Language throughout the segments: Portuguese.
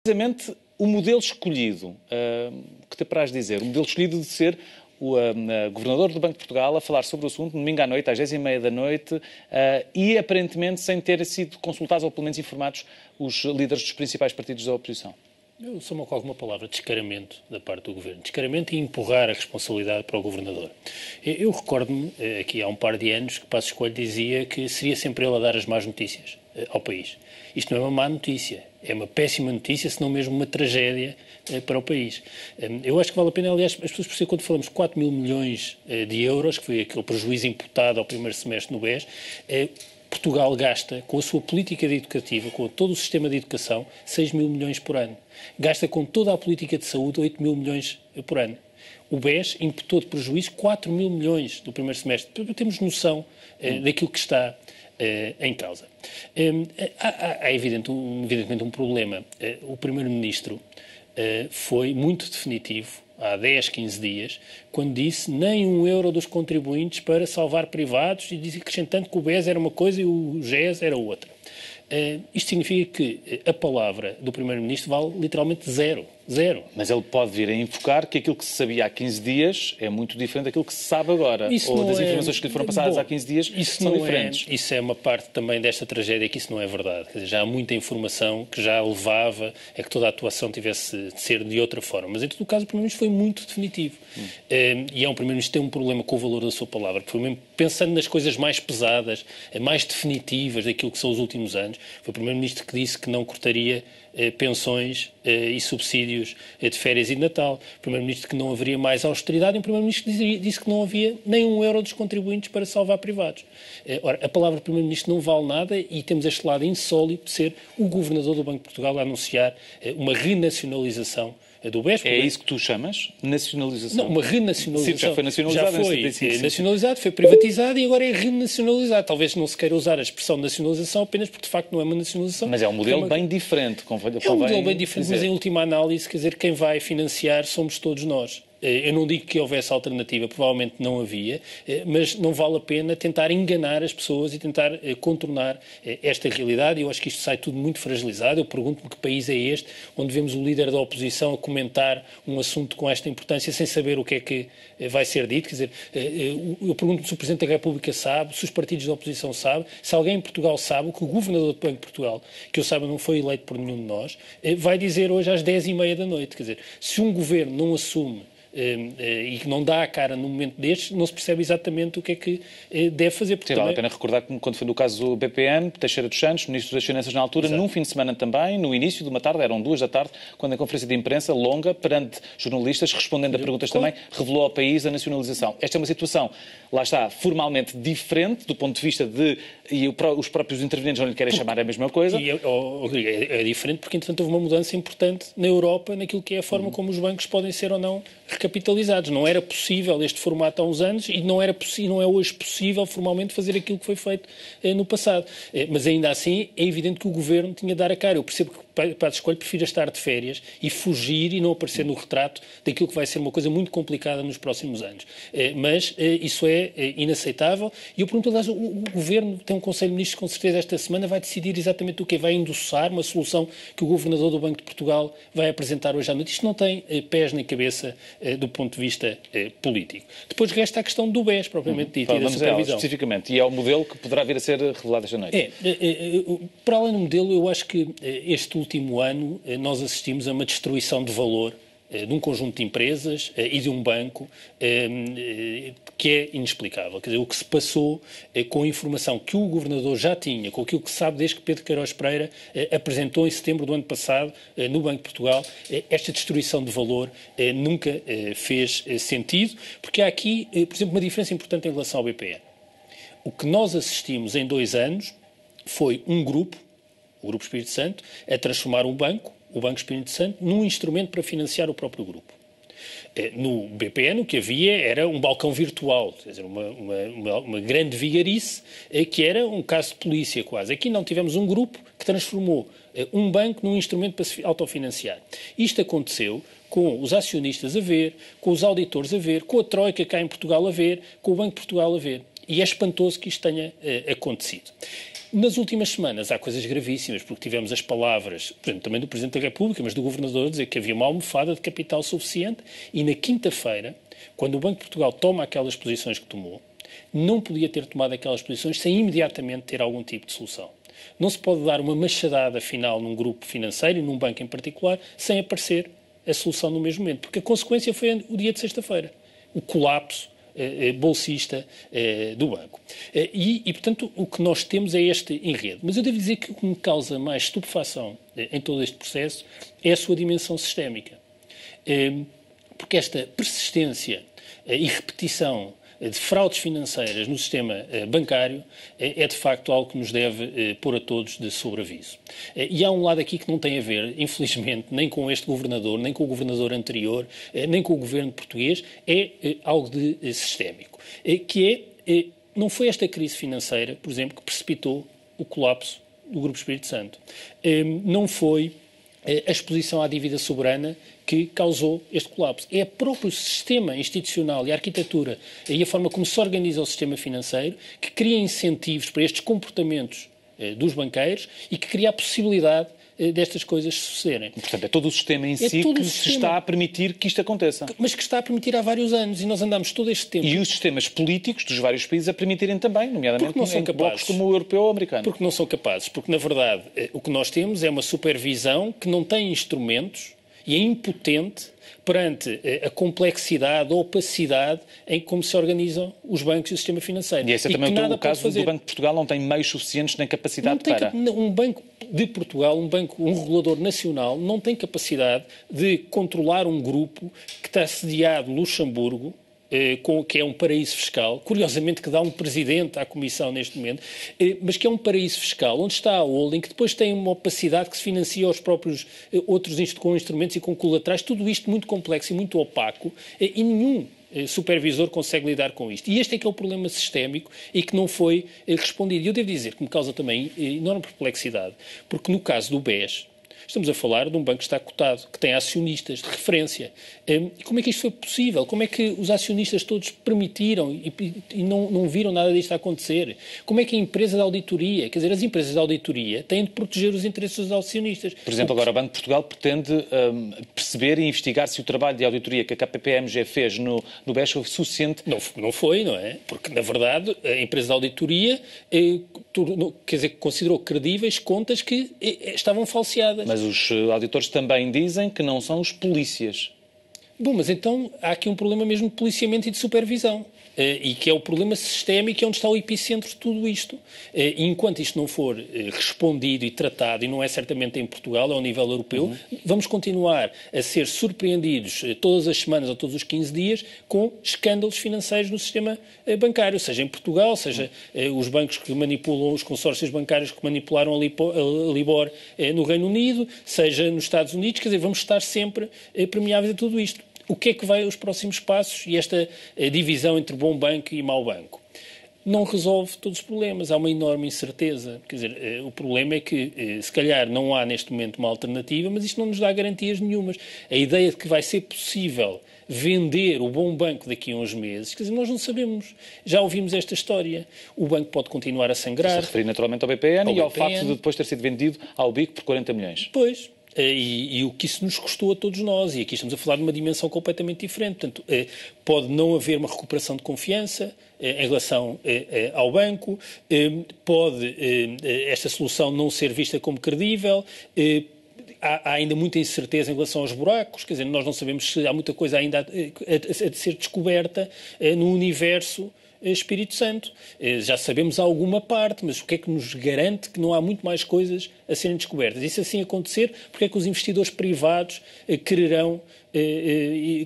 Precisamente o modelo escolhido, que te apraz dizer, o modelo escolhido de ser o governador do Banco de Portugal a falar sobre o assunto, domingo à noite, às 10h30 da noite, e aparentemente sem ter sido consultados ou pelo menos informados os líderes dos principais partidos da oposição. Eu somo com alguma palavra descaramento da parte do Governo. Descaramento e empurrar a responsabilidade para o Governador. Eu recordo-me, aqui há um par de anos, que Passos Coelho dizia que seria sempre ele a dar as más notícias ao país. Isto não é uma má notícia, é uma péssima notícia, se não mesmo uma tragédia para o país. Eu acho que vale a pena, aliás, as pessoas perceberem quando falamos 4 mil milhões de euros, que foi aquele prejuízo imputado ao primeiro semestre no BES, Portugal gasta, com a sua política educativa, com todo o sistema de educação, 6 mil milhões por ano. Gasta com toda a política de saúde 8 mil milhões por ano. O BES imputou de prejuízo 4 mil milhões do primeiro semestre. Temos noção daquilo que está em causa. Há evidentemente um problema. O Primeiro-Ministro foi muito definitivo há 10, 15 dias, quando disse nem €1 dos contribuintes para salvar privados e disse, acrescentando que o BES era uma coisa e o GES era outra. Isto significa que a palavra do Primeiro-Ministro vale literalmente zero. Zero. Mas ele pode vir a invocar que aquilo que se sabia há 15 dias é muito diferente daquilo que se sabe agora. Isso ou das informações que lhe foram passadas há 15 dias são diferentes. Isso é uma parte também desta tragédia, que isso não é verdade. Quer dizer, já há muita informação que já levava a que toda a atuação tivesse de ser de outra forma. Mas, em todo o caso, o Primeiro-Ministro foi muito definitivo. E é um Primeiro-Ministro que tem um problema com o valor da sua palavra, porque foi mesmo pensando nas coisas mais pesadas, mais definitivas daquilo que são os últimos anos. Foi o Primeiro-Ministro que disse que não cortaria pensões e subsídios de férias e de Natal. O Primeiro-Ministro que não haveria mais austeridade e o Primeiro-Ministro que disse que não havia nem €1 dos contribuintes para salvar privados. Ora, a palavra Primeiro-Ministro não vale nada e temos este lado insólito de ser o Governador do Banco de Portugal a anunciar uma renacionalização do BES. É isso que tu chamas? Nacionalização? Não, uma renacionalização. Sim, já foi nacionalizado. Já foi nacionalizado, foi privatizado e agora é renacionalizado. Talvez não se queira usar a expressão nacionalização apenas porque, de facto, não é uma nacionalização. Mas é um modelo bem diferente. É um modelo bem diferente, mas em última análise, quer dizer, quem vai financiar somos todos nós. Eu não digo que houvesse alternativa, provavelmente não havia, mas não vale a pena tentar enganar as pessoas e tentar contornar esta realidade. Eu acho que isto sai tudo muito fragilizado. Eu pergunto-me que país é este, onde vemos o líder da oposição a comentar um assunto com esta importância sem saber o que é que vai ser dito. Quer dizer, eu pergunto-me se o Presidente da República sabe, se os partidos da oposição sabem, se alguém em Portugal sabe, o que o Governador do Banco de Portugal, que eu saiba não foi eleito por nenhum de nós, vai dizer hoje às 10h30 da noite. Quer dizer, se um governo não assume e que não dá a cara num momento destes, não se percebe exatamente o que é que deve fazer. Sim, vale a pena recordar que quando foi no caso do BPN, Teixeira dos Santos, Ministro das Finanças na altura, num fim de semana também, no início de uma tarde, eram 2 da tarde, quando a conferência de imprensa longa, perante jornalistas, respondendo a perguntas também, revelou ao país a nacionalização. Esta é uma situação, lá está, formalmente diferente, do ponto de vista de... E os próprios intervenientes não lhe querem chamar a mesma coisa. E é diferente porque, entretanto, houve uma mudança importante na Europa naquilo que é a forma como os bancos podem ser ou não recapitalizados. Não era possível este formato há uns anos e não é hoje possível formalmente fazer aquilo que foi feito no passado. Mas ainda assim é evidente que o Governo tinha de dar a cara. Eu percebo que Passos Coelho prefira estar de férias e fugir e não aparecer no retrato daquilo que vai ser uma coisa muito complicada nos próximos anos. Mas isso é inaceitável e eu pergunto, aliás, o Governo tem um Conselho de Ministros com certeza esta semana vai decidir exatamente o que vai endossar uma solução que o Governador do Banco de Portugal vai apresentar hoje à noite. Isto não tem pés nem cabeça do ponto de vista político. Depois resta a questão do BES, propriamente dito, e da supervisão. Especificamente, e é o modelo que poderá vir a ser revelado esta noite. Para além do modelo, eu acho que este último ano nós assistimos a uma destruição de valor de um conjunto de empresas e de um banco que é inexplicável. Quer dizer, o que se passou com a informação que o Governador já tinha, com aquilo que se sabe desde que Pedro Queiroz Pereira apresentou em setembro do ano passado no Banco de Portugal, esta destruição de valor nunca fez sentido, porque há aqui, por exemplo, uma diferença importante em relação ao BPN. O que nós assistimos em 2 anos foi um grupo, o Grupo Espírito Santo, a transformar o Banco Espírito Santo, num instrumento para financiar o próprio grupo. No BPN o que havia era um balcão virtual, quer dizer, uma grande vigarice, que era um caso de polícia quase. Aqui não, tivemos um grupo que transformou um banco num instrumento para se autofinanciar. Isto aconteceu com os acionistas a ver, com os auditores a ver, com a Troika cá em Portugal a ver, com o Banco de Portugal a ver. E é espantoso que isto tenha acontecido. Nas últimas semanas há coisas gravíssimas, porque tivemos as palavras, por exemplo, também do Presidente da República, mas do Governador, a dizer que havia uma almofada de capital suficiente e na quinta-feira, quando o Banco de Portugal toma aquelas posições que tomou, não podia ter tomado aquelas posições sem imediatamente ter algum tipo de solução. Não se pode dar uma machadada final num grupo financeiro e num banco em particular sem aparecer a solução no mesmo momento, porque a consequência foi o dia de sexta-feira, o colapso bolsista do banco. Portanto, o que nós temos é este enredo. Mas eu devo dizer que o que me causa mais estupefação em todo este processo é a sua dimensão sistémica. Porque esta persistência e repetição de fraudes financeiras no sistema bancário é de facto algo que nos deve pôr a todos de sobreaviso. E há um lado aqui que não tem a ver, infelizmente, nem com este governador, nem com o governador anterior, nem com o governo português, é algo de sistémico, que não foi esta crise financeira, por exemplo, que precipitou o colapso do Grupo Espírito Santo. Não foi a exposição à dívida soberana que causou este colapso. É o próprio sistema institucional e a arquitetura e a forma como se organiza o sistema financeiro que cria incentivos para estes comportamentos dos banqueiros e que cria a possibilidade destas coisas sucederem. Portanto, é todo o sistema em si que se está a permitir que isto aconteça. Mas que está a permitir há vários anos e nós andamos todo este tempo. E os sistemas políticos dos vários países a permitirem também, nomeadamente em blocos como o europeu ou o americano. Porque não são capazes. Porque, na verdade, o que nós temos é uma supervisão que não tem instrumentos e é impotente perante a complexidade, a opacidade em como se organizam os bancos e o sistema financeiro. E esse é também o caso do Banco de Portugal, não tem meios suficientes nem capacidade para... Um Banco de Portugal, um regulador nacional, não tem capacidade de controlar um grupo que está sediado no Luxemburgo, que é um paraíso fiscal, curiosamente que dá um presidente à Comissão neste momento, mas que é um paraíso fiscal, onde está a holding, que depois tem uma opacidade que se financia aos próprios outros com instrumentos e com colaterais, tudo isto muito complexo e muito opaco, e nenhum supervisor consegue lidar com isto. E este é que é o problema sistémico e que não foi respondido. E eu devo dizer que me causa também enorme perplexidade, porque no caso do BES, estamos a falar de um banco que está cotado, que tem acionistas de referência. Como é que isto foi possível? Como é que os acionistas todos permitiram e não viram nada disto a acontecer? Como é que a empresa de auditoria, quer dizer, as empresas de auditoria têm de proteger os interesses dos acionistas? Por exemplo, agora o Banco de Portugal pretende perceber e investigar se o trabalho de auditoria que a KPMG fez no BES foi suficiente. Não foi, não é? Porque, na verdade, a empresa de auditoria quer dizer, considerou credíveis contas que estavam falseadas. Mas os auditores também dizem que não são os polícias. Bom, mas então há aqui um problema mesmo de policiamento e de supervisão. E que é o problema sistémico, onde está o epicentro de tudo isto. E enquanto isto não for respondido e tratado, e não é certamente em Portugal, é ao nível europeu, vamos continuar a ser surpreendidos todas as semanas ou todos os 15 dias com escândalos financeiros no sistema bancário, seja em Portugal, seja os bancos que manipulam, os consórcios bancários que manipularam a Libor no Reino Unido, seja nos Estados Unidos, quer dizer, vamos estar sempre permeáveis a tudo isto. O que é que vai os próximos passos e esta divisão entre bom banco e mau banco? Não resolve todos os problemas, há uma enorme incerteza. Quer dizer, o problema é que, se calhar, não há neste momento uma alternativa, mas isto não nos dá garantias nenhumas. A ideia de que vai ser possível vender o bom banco daqui a uns meses, quer dizer, nós não sabemos. Já ouvimos esta história. O banco pode continuar a sangrar. Se referir naturalmente ao BPN e ao facto de depois ter sido vendido ao BIC por 40 milhões. Pois. E o que isso nos custou a todos nós, e aqui estamos a falar de uma dimensão completamente diferente. Portanto, pode não haver uma recuperação de confiança em relação ao banco, pode esta solução não ser vista como credível, há ainda muita incerteza em relação aos buracos, quer dizer, nós não sabemos se há muita coisa ainda a ser descoberta no universo Espírito Santo. Já sabemos alguma parte, mas o que é que nos garante que não há muito mais coisas a serem descobertas? E se assim acontecer, porque é que os investidores privados quererão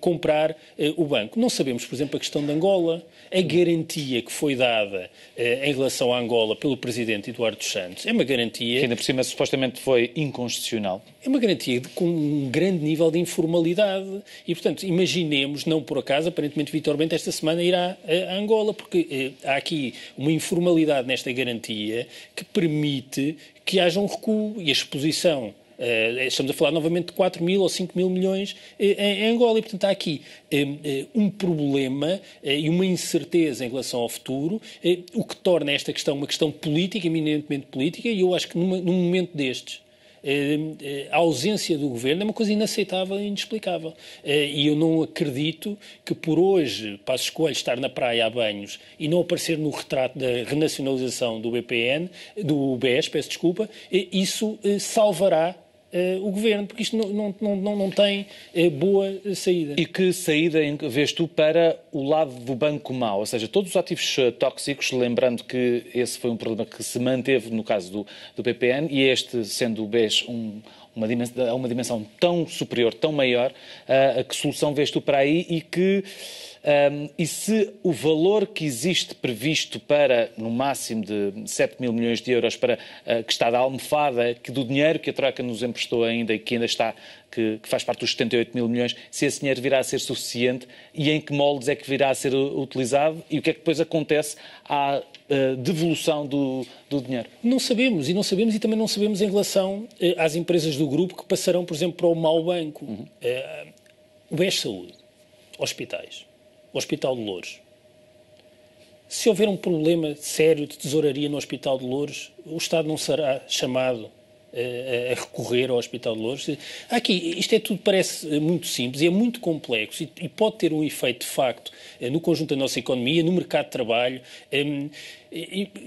comprar o banco? Não sabemos, por exemplo, a questão de Angola, a garantia que foi dada em relação a Angola pelo presidente Eduardo Santos é uma garantia... Que ainda por cima supostamente foi inconstitucional. É uma garantia com um grande nível de informalidade e, portanto, imaginemos, não por acaso, aparentemente Vítor Bento esta semana irá a Angola, porque há aqui uma informalidade nesta garantia que permite que haja um recuo e a exposição Estamos a falar novamente de 4 mil ou 5 mil milhões em Angola. E, portanto, há aqui um problema e uma incerteza em relação ao futuro, o que torna esta questão uma questão política, eminentemente política, e eu acho que num momento destes, a ausência do governo é uma coisa inaceitável e inexplicável. E eu não acredito que por hoje Passos Coelho estar na praia a banhos e não aparecer no retrato da renacionalização do BPN, do BES, peço desculpa, isso salvará o governo, porque isto não tem boa saída. E que saída vês tu para o lado do banco mau? Ou seja, todos os ativos tóxicos, lembrando que esse foi um problema que se manteve no caso do BPN, e este, sendo o BES uma dimensão tão superior, tão maior, a que solução vês tu para aí e se o valor que existe previsto para, no máximo de 7 mil milhões de euros, que está da almofada, do dinheiro que a Troika nos emprestou ainda e que ainda está, que faz parte dos 78 mil milhões, se esse dinheiro virá a ser suficiente e em que moldes é que virá a ser utilizado e o que é que depois acontece à devolução do dinheiro? Não sabemos e também não sabemos em relação às empresas do grupo que passarão, por exemplo, para o mau banco. O BES Saúde, hospitais, o Hospital de Loures. Se houver um problema sério de tesouraria no Hospital de Loures, o Estado não será chamado a recorrer ao Hospital de Loures. Aqui, isto tudo parece muito simples e é muito complexo e pode ter um efeito de facto no conjunto da nossa economia, no mercado de trabalho. Quer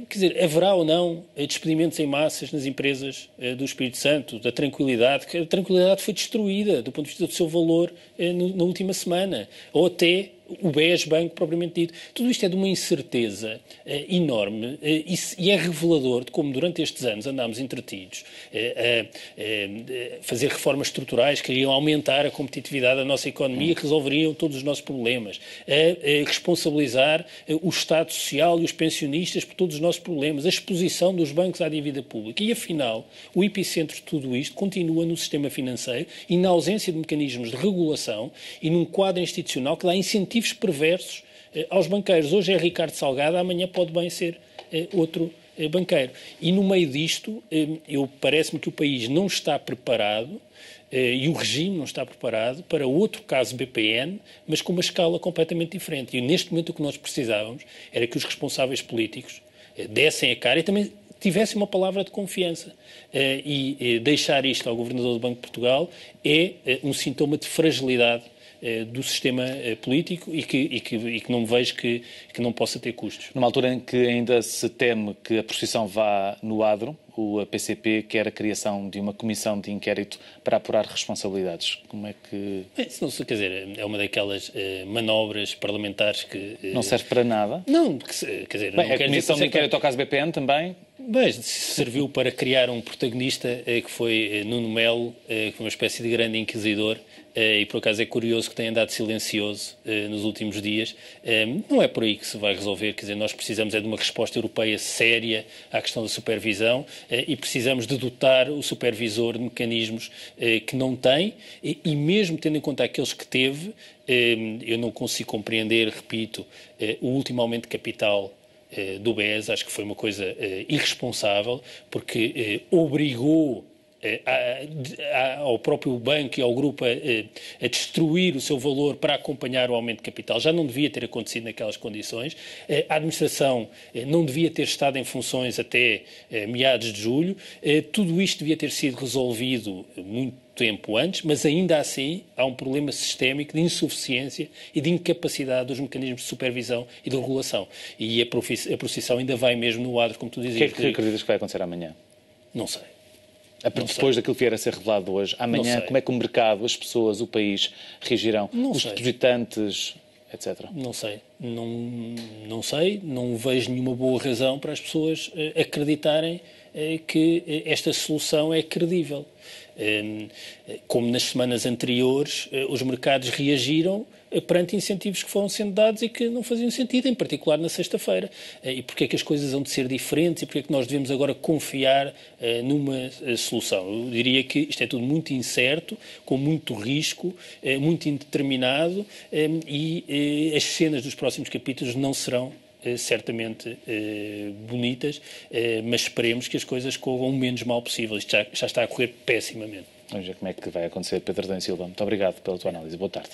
dizer, haverá ou não despedimentos em massas nas empresas do Espírito Santo, da tranquilidade, que a tranquilidade foi destruída do ponto de vista do seu valor na última semana, ou até o BES Banco propriamente dito. Tudo isto é de uma incerteza enorme e é revelador de como durante estes anos andámos entretidos a fazer reformas estruturais que iriam aumentar a competitividade da nossa economia, que resolveriam todos os nossos problemas, a responsabilizar o Estado Social e os pensionistas por todos os nossos problemas, a exposição dos bancos à dívida pública. E, afinal, o epicentro de tudo isto continua no sistema financeiro e na ausência de mecanismos de regulação e num quadro institucional que dá incentivos perversos aos banqueiros. Hoje é Ricardo Salgado, amanhã pode bem ser outro banqueiro. E no meio disto, parece-me que o país não está preparado e o regime não está preparado para outro caso BPN, mas com uma escala completamente diferente. E neste momento o que nós precisávamos era que os responsáveis políticos dessem a cara e também tivessem uma palavra de confiança. E deixar isto ao Governador do Banco de Portugal é um sintoma de fragilidade do sistema político e que não me vejo que não possa ter custos. Numa altura em que ainda se teme que a procissão vá no adro, o PCP quer a criação de uma comissão de inquérito para apurar responsabilidades. Como é que... Quer dizer, é uma daquelas manobras parlamentares que... Não serve para nada? Não, quer dizer... Bem, a comissão de inquérito ao caso BPN também... Mas serviu para criar um protagonista que foi Nuno Melo, que foi uma espécie de grande inquisidor, e por acaso é curioso que tenha andado silencioso nos últimos dias. Não é por aí que se vai resolver, quer dizer, nós precisamos de uma resposta europeia séria à questão da supervisão e precisamos de dotar o supervisor de mecanismos que não tem e mesmo tendo em conta aqueles que teve, eu não consigo compreender, repito, o último aumento de capital do BES, acho que foi uma coisa irresponsável, porque obrigou ao próprio banco e ao grupo a destruir o seu valor para acompanhar o aumento de capital. Já não devia ter acontecido naquelas condições. A administração não devia ter estado em funções até meados de julho. Tudo isto devia ter sido resolvido muito tempo antes, mas ainda assim há um problema sistémico de insuficiência e de incapacidade dos mecanismos de supervisão e de regulação. E a procissão ainda vai mesmo no adro, como tu dizias. O que é que acreditas que vai acontecer amanhã? Não sei. Depois daquilo que vier a ser revelado hoje, amanhã, como é que o mercado, as pessoas, o país reagirão? Os depositantes, etc. Não sei. Não sei. Não vejo nenhuma boa razão para as pessoas acreditarem que esta solução é credível. Como nas semanas anteriores, os mercados reagiram perante incentivos que foram sendo dados e que não faziam sentido, em particular na sexta-feira. E porque é que as coisas hão de ser diferentes e porque é que nós devemos agora confiar numa solução? Eu diria que isto é tudo muito incerto, com muito risco, muito indeterminado e as cenas dos próximos capítulos não serão certamente bonitas, mas esperemos que as coisas corram o menos mal possível. Isto já está a correr pessimamente. Vamos ver como é que vai acontecer. Pedro Adão e Silva, muito obrigado pela tua análise. Boa tarde.